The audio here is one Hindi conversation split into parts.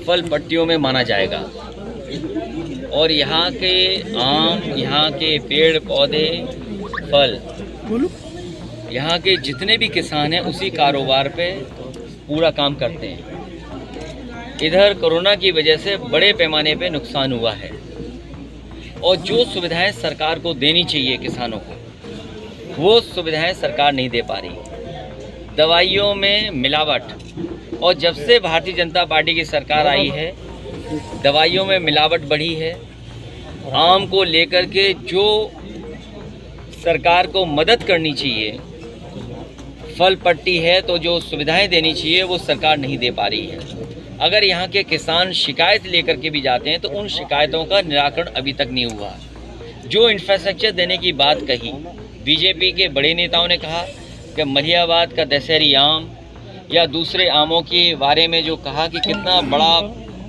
फल पट्टियों में माना जाएगा। और यहाँ के आम, यहाँ के पेड़ पौधे, फल, यहाँ के जितने भी किसान हैं उसी कारोबार पे पूरा काम करते हैं। इधर कोरोना की वजह से बड़े पैमाने पे नुकसान हुआ है और जो सुविधाएं सरकार को देनी चाहिए किसानों को, वो सुविधाएं सरकार नहीं दे पा रही। दवाइयों में मिलावट, और जब से भारतीय जनता पार्टी की सरकार आई है दवाइयों में मिलावट बढ़ी है। आम को लेकर के जो सरकार को मदद करनी चाहिए, फल पट्टी है तो जो सुविधाएं देनी चाहिए वो सरकार नहीं दे पा रही है। अगर यहाँ के किसान शिकायत लेकर के भी जाते हैं तो उन शिकायतों का निराकरण अभी तक नहीं हुआ। जो इंफ्रास्ट्रक्चर देने की बात कही, बीजेपी के बड़े नेताओं ने कहा कि मलिहाबाद का दशहरी आम या दूसरे आमों के बारे में जो कहा कि कितना बड़ा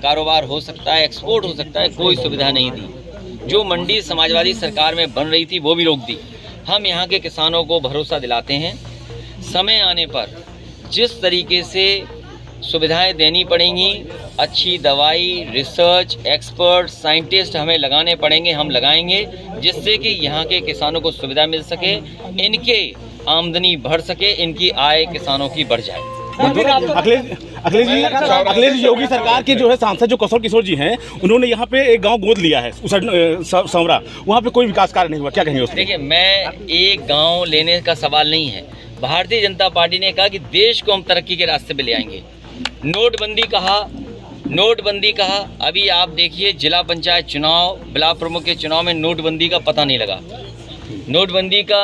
कारोबार हो सकता है, एक्सपोर्ट हो सकता है, कोई सुविधा नहीं दी। जो मंडी समाजवादी सरकार में बन रही थी वो भी रोक दी। हम यहाँ के किसानों को भरोसा दिलाते हैं, समय आने पर जिस तरीके से सुविधाएं देनी पड़ेंगी, अच्छी दवाई, रिसर्च, एक्सपर्ट, साइंटिस्ट हमें लगाने पड़ेंगे, हम लगाएंगे, जिससे कि यहाँ के किसानों को सुविधा मिल सके, इनके आमदनी बढ़ सके, इनकी आय किसानों की बढ़ जाए। अखिलेश योगी सरकार के जो है सांसद जो कौशल किशोर जी हैं, उन्होंने यहाँ पे एक गांव गोद लिया है समरा, वहाँ पे कोई विकास कार्य नहीं हुआ, क्या कहेंगे? देखिए, मैं एक गांव लेने का सवाल नहीं है। भारतीय जनता पार्टी ने कहा कि देश को हम तरक्की के रास्ते पे ले आएंगे। नोटबंदी कहा, अभी आप देखिए जिला पंचायत चुनाव, ब्लॉक प्रमुख के चुनाव में नोटबंदी का पता नहीं लगा। नोटबंदी का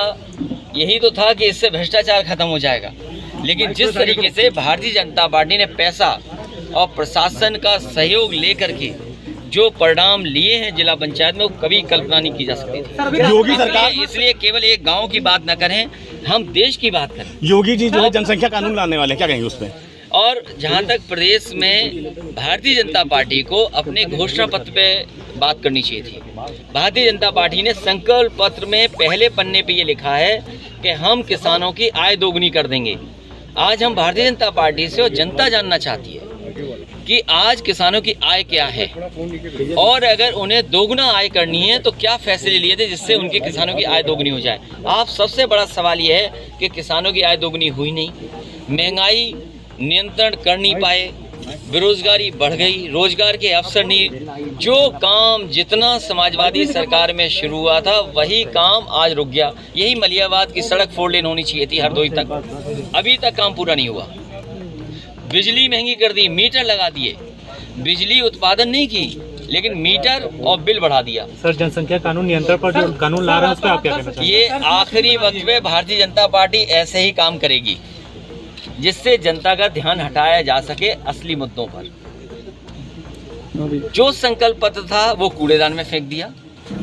यही तो था कि इससे भ्रष्टाचार खत्म हो जाएगा, लेकिन जिस तरीके से भारतीय जनता पार्टी ने पैसा और प्रशासन का सहयोग लेकर के जो परिणाम लिए हैं जिला पंचायत में, वो कभी कल्पना नहीं की जा सकती थी। योगी सरकार इसलिए केवल एक गांव की बात न करें, हम देश की बात करें। योगी जी जो है जनसंख्या कानून लाने वाले, क्या कहेंगे उस पर? और जहां तक प्रदेश में भारतीय जनता पार्टी को अपने घोषणा पत्र पे बात करनी चाहिए थी। भारतीय जनता पार्टी ने संकल्प पत्र में पहले पन्ने पे ये लिखा है कि हम किसानों की आय दोगुनी कर देंगे। आज हम भारतीय जनता पार्टी से और जनता जानना चाहती है कि आज किसानों की आय क्या है और अगर उन्हें दोगुना आय करनी है तो क्या फैसले लिए थे जिससे उनके किसानों की आय दोगुनी हो जाए। आप सबसे बड़ा सवाल यह है कि किसानों की आय दोगुनी हुई नहीं, महंगाई नियंत्रण कर नहीं पाए, बेरोजगारी बढ़ गई, रोजगार के अवसर नहीं। जो काम जितना समाजवादी सरकार में शुरू हुआ था वही काम आज रुक गया। यही मलिहाबाद की सड़क 4 लेन होनी चाहिए थी हरदोई तक, अभी तक काम पूरा नहीं हुआ। बिजली महंगी कर दी, मीटर लगा दिए, बिजली उत्पादन नहीं की लेकिन मीटर और बिल बढ़ा दिया। सर, जनसंख्या कानून नियंत्रण पर जो कानून ला रहे हैं उस पर आप क्या कहना चाहेंगे? ये आखिरी वक्त पे भारतीय जनता पार्टी ऐसे ही काम करेगी जिससे जनता का ध्यान हटाया जा सके असली मुद्दों पर। जो संकल्प पत्र था वो कूड़ेदान में फेंक दिया।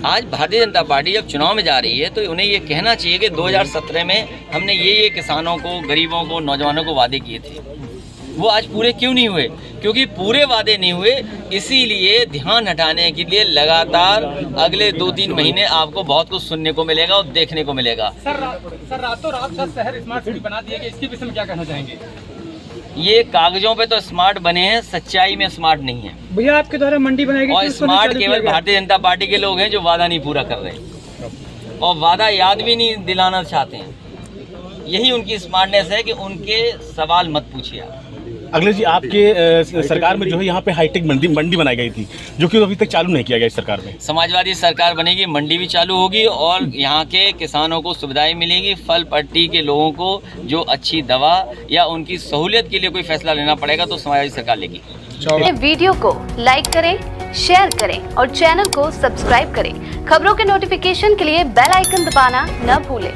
आज भारतीय जनता पार्टी जब चुनाव में जा रही है तो उन्हें ये कहना चाहिए कि 2017 में हमने ये किसानों को, गरीबों को, नौजवानों को वादे किए थे, वो आज पूरे क्यों नहीं हुए? क्योंकि पूरे वादे नहीं हुए, इसीलिए ध्यान हटाने के लिए लगातार अगले 2-3 महीने आपको बहुत कुछ सुनने को मिलेगा और देखने को मिलेगा। सर रातों रात 10 शहर स्मार्ट सिटी बना दिए, इसके विषय में क्या कहना चाहेंगे? ये कागजों पे तो स्मार्ट बने हैं, सच्चाई में स्मार्ट नहीं है भैया। आपके द्वारा मंडी बनाएगी और स्मार्ट केवल भारतीय जनता पार्टी के लोग हैं जो वादा नहीं पूरा कर रहे और वादा याद भी नहीं दिलाना चाहते हैं। यही उनकी स्मार्टनेस है कि उनके सवाल मत पूछिए आप। अखिलेश जी, आपके सरकार में जो है यहाँ पे हाईटेक मंडी बनाई गई थी जो कि अभी तक चालू नहीं किया गया इस सरकार में। समाजवादी सरकार बनेगी, मंडी भी चालू होगी और यहाँ के किसानों को सुविधाएं मिलेंगी। फल पट्टी के लोगों को जो अच्छी दवा या उनकी सहूलियत के लिए कोई फैसला लेना पड़ेगा तो समाजवादी सरकार लेगी। वीडियो को लाइक करें, शेयर करें और चैनल को सब्सक्राइब करें। खबरों के नोटिफिकेशन के लिए बेल आइकन दबाना न भूलें।